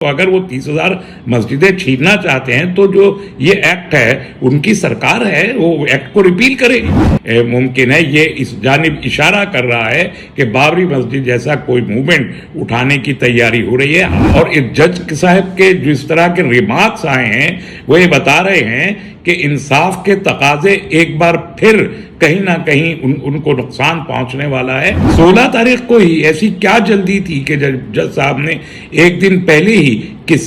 تو اگر وہ 30,000 مسجدیں چھیننا چاہتے ہیں تو جو یہ ایکٹ ہے ان کی سرکار ہے، وہ ایکٹ کو ریپیل کرے گی۔ ممکن ہے یہ اس جانب اشارہ کر رہا ہے کہ بابری مسجد جیسا کوئی موومنٹ اٹھانے کی تیاری ہو رہی ہے، اور اس جج صاحب کے جس طرح کے ریمارکس آئے ہیں وہ یہ بتا رہے ہیں کہ انصاف کے تقاضے ایک بار پھر کہیں نہ کہیں ان کو نقصان پہنچنے والا ہے۔ 16 تاریخ کو ہی ایسی کیا جلدی تھی کہ جج صاحب نے ایک دن پہلے ہی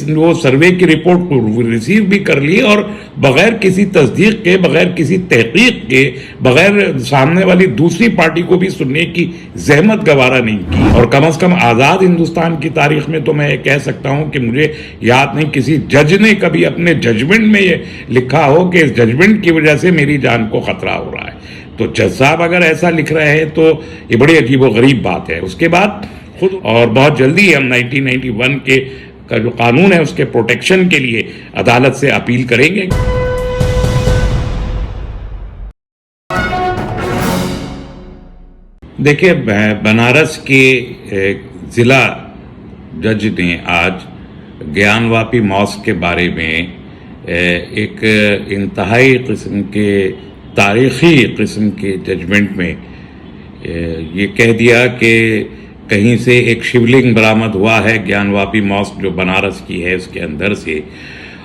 وہ سروے کی رپورٹ کو ریسیو بھی کر لی، اور بغیر کسی تصدیق کے، بغیر کسی تحقیق کے، بغیر سامنے والی دوسری پارٹی کو بھی سننے کی زحمت گوارا نہیں کی۔ اور کم از کم آزاد ہندوستان کی تاریخ میں تو میں یہ کہہ سکتا ہوں کہ مجھے یاد نہیں کسی جج نے کبھی اپنے ججمنٹ میں یہ لکھا ہو کہ اس ججمنٹ کی وجہ سے میری جان کو خطرہ ہو رہا ہے۔ تو جج صاحب اگر ایسا لکھ رہے ہیں تو یہ بڑی عجیب و غریب بات ہے۔ اس کے بعد خود اور بہت جلدی ہم 1991 کا جو قانون ہے اس کے پروٹیکشن کے لیے عدالت سے اپیل کریں گے۔ دیکھیں، بنارس کے ضلع جج نے آج گیان واپی ماسک کے بارے میں ایک انتہائی قسم کے تاریخی قسم کے ججمنٹ میں یہ کہہ دیا کہ کہیں سے ایک شیولنگ برآمد ہوا ہے گیان واپی ماسک جو بنارس کی ہے اس کے اندر سے،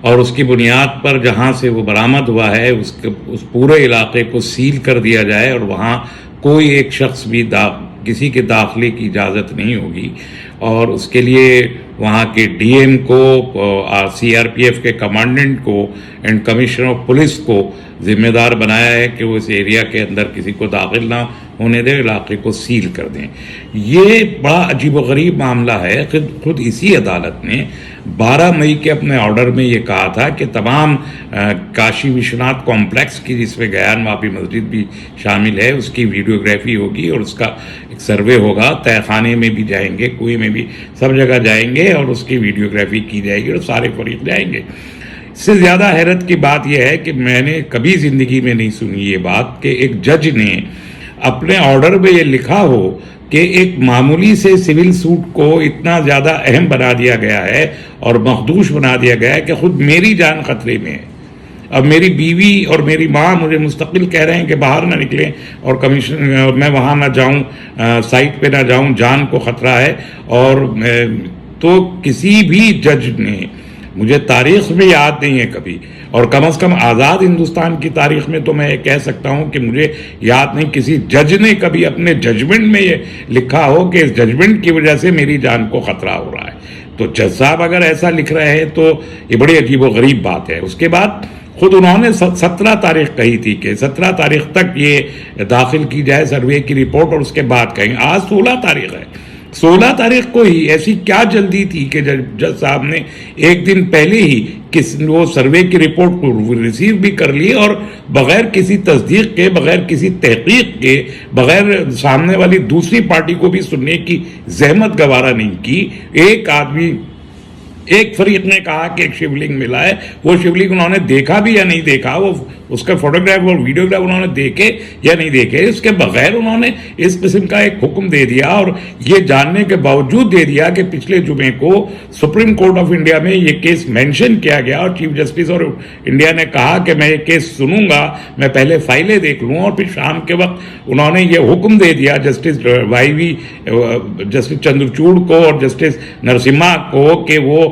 اور اس کی بنیاد پر جہاں سے وہ برآمد ہوا ہے اس پورے علاقے کو سیل کر دیا جائے، اور وہاں کوئی ایک شخص بھی کسی کے داخلے کی اجازت نہیں ہوگی، اور اس کے لیے وہاں کے ڈی ایم کو، سی آر پی ایف کے کمانڈنٹ کو اینڈ کمشنر آف پولیس کو ذمہ دار بنایا ہے کہ وہ اس ایریا کے اندر کسی کو داخل نہ ہونے دیں، علاقے کو سیل کر دیں۔ یہ بڑا عجیب و غریب معاملہ ہے۔ خود اسی عدالت نے 12 مئی کے اپنے آرڈر میں یہ کہا تھا کہ تمام کاشی وشوناتھ کمپلیکس کی، جس میں گیان واپی مسجد بھی شامل ہے، اس کی ویڈیوگرافی ہوگی اور اس کا ایک سروے ہوگا۔ تہہ خانے میں بھی جائیں گے، کوئی میں بھی، سب جگہ جائیں گے اور اس کی ویڈیوگرافی کی جائے گی اور سارے فریق جائیں گے۔ اس سے زیادہ حیرت کی بات یہ ہے کہ میں نے کبھی زندگی میں نہیں سنی یہ بات کہ ایک جج نے اپنے آرڈر میں یہ لکھا ہو کہ ایک معمولی سے سول سوٹ کو اتنا زیادہ اہم بنا دیا گیا ہے اور مخدوش بنا دیا گیا ہے کہ خود میری جان خطرے میں ہے۔ اب میری بیوی اور میری ماں مجھے مستقل کہہ رہے ہیں کہ باہر نہ نکلیں اور میں وہاں نہ جاؤں، سائٹ پہ نہ جاؤں، جان کو خطرہ ہے۔ اور تو کسی بھی جج نے، مجھے تاریخ میں یاد نہیں ہے کبھی، اور کم از کم آزاد ہندوستان کی تاریخ میں تو میں یہ کہہ سکتا ہوں کہ مجھے یاد نہیں کسی جج نے کبھی اپنے ججمنٹ میں یہ لکھا ہو کہ اس ججمنٹ کی وجہ سے میری جان کو خطرہ ہو رہا ہے۔ تو جج صاحب اگر ایسا لکھ رہے ہیں تو یہ بڑی عجیب و غریب بات ہے۔ اس کے بعد خود انہوں نے 17 تاریخ کہی تھی کہ 17 تاریخ تک یہ داخل کی جائے سروے کی رپورٹ، اور اس کے بعد کہیں۔ آج 16 تاریخ ہے۔ 16 تاریخ کو ہی ایسی کیا جلدی تھی کہ جج صاحب نے ایک دن پہلے ہی وہ سروے کی رپورٹ کو ریسیو بھی کر لی، اور بغیر کسی تصدیق کے، بغیر کسی تحقیق کے، بغیر سامنے والی دوسری پارٹی کو بھی سننے کی زحمت گوارا نہیں کی۔ ایک فریق نے کہا کہ ایک شیولنگ ملا ہے، وہ شیولنگ انہوں نے دیکھا بھی یا نہیں دیکھا، وہ اس کا فوٹوگراف اور ویڈیوگراف انہوں نے دیکھے یا نہیں دیکھے، اس کے بغیر انہوں نے اس قسم کا ایک حکم دے دیا، اور یہ جاننے کے باوجود دے دیا کہ پچھلے جمعے کو سپریم کورٹ آف انڈیا میں یہ کیس مینشن کیا گیا، اور چیف جسٹس اور انڈیا نے کہا کہ میں یہ کیس سنوں گا، میں پہلے فائلیں دیکھ لوں، اور پھر شام کے وقت انہوں نے یہ حکم دے دیا جسٹس جسٹس چندرچوڑ کو اور جسٹس نرسمہا کو کہ وہ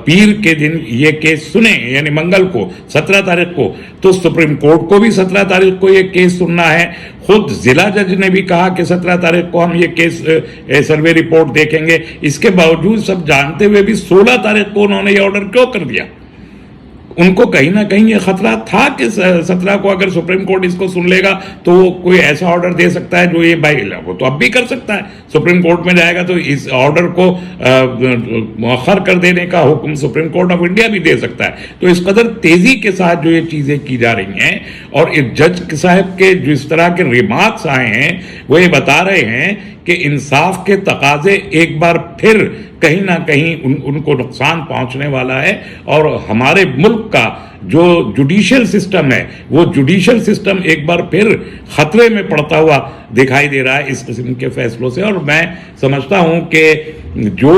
پیر کے دن یہ کیس سنیں، یعنی منگل کو 17 تاریخ کو۔ تو سپریم کورٹ کو بھی 17 تاریخ کو یہ کیس سننا ہے۔ خود ضلع جج نے بھی کہا کہ 17 تاریخ کو ہم یہ کیس سروے رپورٹ دیکھیں گے۔ اس کے باوجود سب جانتے ہوئے بھی 16 تاریخ کو انہوں نے یہ آرڈر کیوں کر دیا؟ ان کو کہیں نہ کہیں یہ خطرہ تھا کہ 17 کو اگر سپریم کورٹ اس کو سن لے گا تو وہ کوئی ایسا آرڈر دے سکتا ہے جو یہ وہ تو اب بھی کر سکتا ہے، سپریم کورٹ میں جائے گا تو اس آرڈر کو مؤخر کر دینے کا حکم سپریم کورٹ آف انڈیا بھی دے سکتا ہے۔ تو اس قدر تیزی کے ساتھ جو یہ چیزیں کی جا رہی ہیں، اور اس جج صاحب کے جس طرح کے ریمارکس آئے ہیں وہ یہ بتا رہے ہیں کہ انصاف کے تقاضے ایک بار پھر کہیں نہ کہیں ان کو نقصان پہنچنے والا ہے، اور ہمارے ملک کا جو جوڈیشل سسٹم ہے وہ جوڈیشل سسٹم ایک بار پھر خطرے میں پڑتا ہوا دکھائی دے رہا ہے اس قسم کے فیصلوں سے۔ اور میں سمجھتا ہوں کہ جو